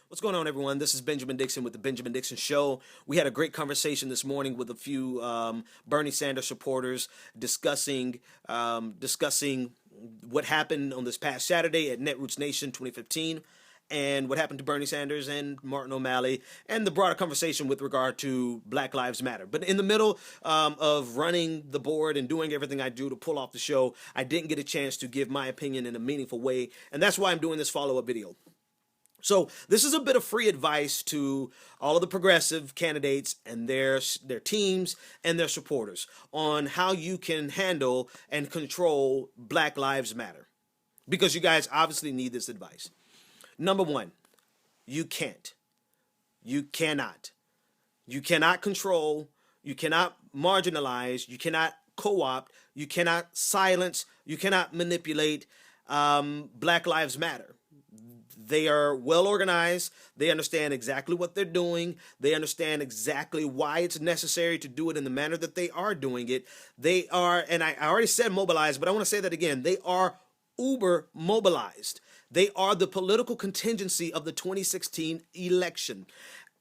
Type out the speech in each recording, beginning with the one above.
What's going on, everyone? This is Benjamin Dixon with the Benjamin Dixon Show. We had a great conversation this morning with a few Bernie Sanders supporters discussing what happened on this past Saturday at Netroots Nation 2015 and what happened to Bernie Sanders and Martin O'Malley and the broader conversation with regard to Black Lives Matter. But in the middle of running the board and doing everything I do to pull off the show, I didn't get a chance to give my opinion in a meaningful way, and that's why I'm doing this follow-up video. So this is a bit of free advice to all of the progressive candidates and their teams and their supporters on how you can handle and control Black Lives Matter, because you guys obviously need this advice. Number one, you can't. You cannot. You cannot control. You cannot marginalize. You cannot co-opt. You cannot silence. You cannot manipulate Black Lives Matter. They are well organized. They understand exactly what they're doing. They understand exactly why it's necessary to do it in the manner that they are doing it. They are, and I already said mobilized, but I want to say that again. They are uber mobilized. They are the political contingency of the 2016 election.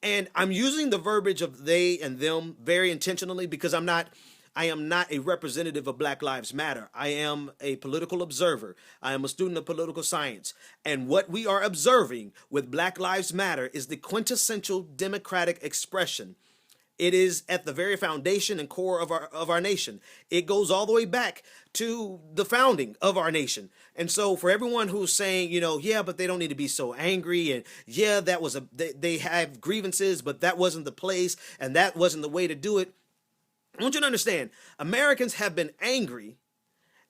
And I'm using the verbiage of they and them very intentionally because I am not a representative of Black Lives Matter. I am a political observer. I am a student of political science. And what we are observing with Black Lives Matter is the quintessential democratic expression. It is at the very foundation and core of our nation. It goes all the way back to the founding of our nation. And so for everyone who's saying, yeah, but they don't need to be so angry, and yeah, they have grievances, but that wasn't the place and that wasn't the way to do it. I want you to understand, Americans have been angry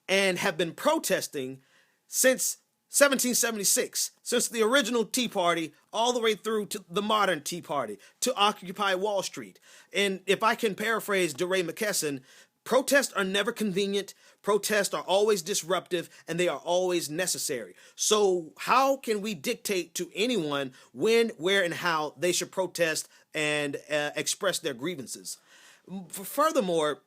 and have been protesting since 1776, since the original Tea Party, all the way through to the modern Tea Party, to Occupy Wall Street. And if I can paraphrase DeRay McKesson, protests are never convenient, protests are always disruptive, and they are always necessary. So how can we dictate to anyone when, where, and how they should protest and express their grievances? Furthermore,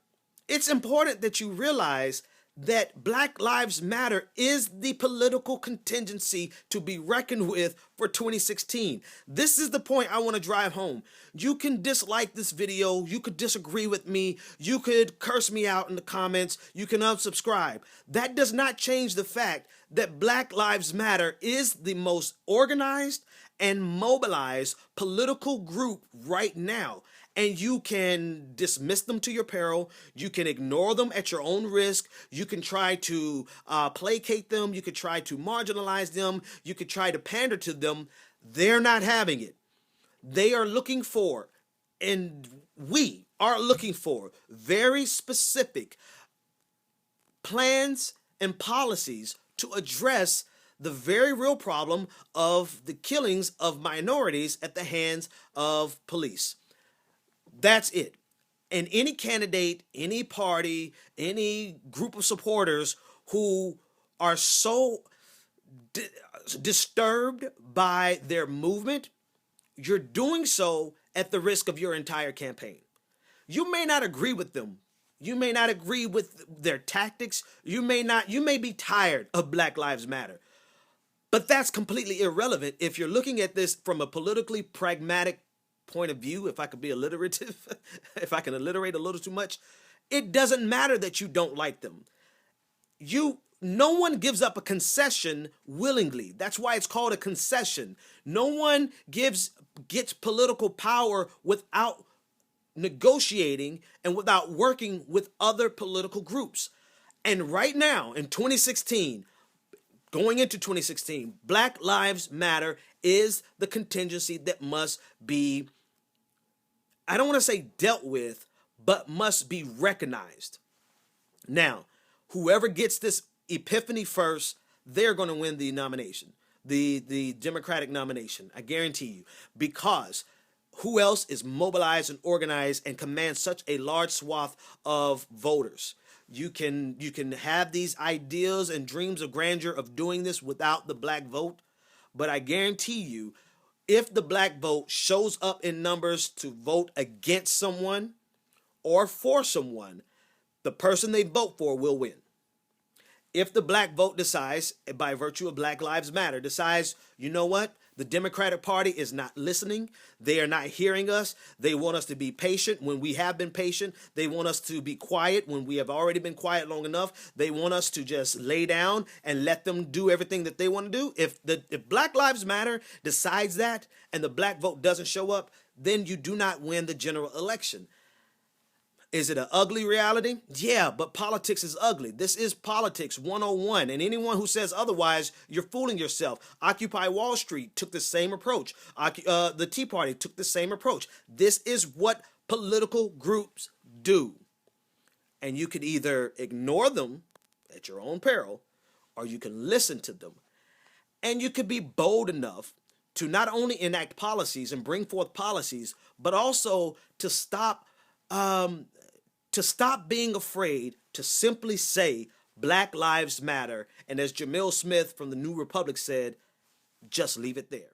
it's important that you realize that Black Lives Matter is the political contingency to be reckoned with for 2016. This is the point I want to drive home. You can dislike this video, you could disagree with me, you could curse me out in the comments, you can unsubscribe. That does not change the fact that Black Lives Matter is the most organized and mobilized political group right now. And you can dismiss them to your peril. You can ignore them at your own risk. You can try to placate them. You could try to marginalize them. You could try to pander to them. They're not having it. They are looking for, and we are looking for, very specific plans and policies to address the very real problem of the killings of minorities at the hands of police. That's it. And any candidate, any party, any group of supporters who are so disturbed by their movement, you're doing so at the risk of your entire campaign. You may not agree with them. You may not agree with their tactics. You may be tired of Black Lives Matter. But that's completely irrelevant if you're looking at this from a politically pragmatic point of view. If I could be alliterative, if I can alliterate a little too much, it doesn't matter that you don't like them. No one gives up a concession willingly. That's why it's called a concession. No one gets political power without negotiating and without working with other political groups. And right now in 2016, going into 2016, Black Lives Matter is the contingency that must be, I don't want to say dealt with, but must be recognized. Now, whoever gets this epiphany first, they're going to win the nomination, the Democratic nomination. I guarantee you, because who else is mobilized and organized and commands such a large swath of voters? You can have these ideas and dreams of grandeur of doing this without the black vote, but I guarantee you, if the black vote shows up in numbers to vote against someone or for someone, the person they vote for will win. If the black vote decides, by virtue of Black Lives Matter, decides, you know what, The Democratic Party is not listening. They are not hearing us. They want us to be patient when we have been patient. They want us to be quiet when we have already been quiet long enough. They want us to just lay down and let them do everything that they want to do. If Black Lives Matter decides that and the black vote doesn't show up, then you do not win the general election. Is it an ugly reality? Yeah, but politics is ugly. This is politics 101. And anyone who says otherwise, you're fooling yourself. Occupy Wall Street took the same approach. The Tea Party took the same approach. This is what political groups do. And you can either ignore them at your own peril, or you can listen to them. And you can be bold enough to not only enact policies and bring forth policies, but also to stop being afraid to simply say Black Lives Matter. And as Jamil Smith from the New Republic said, just leave it there.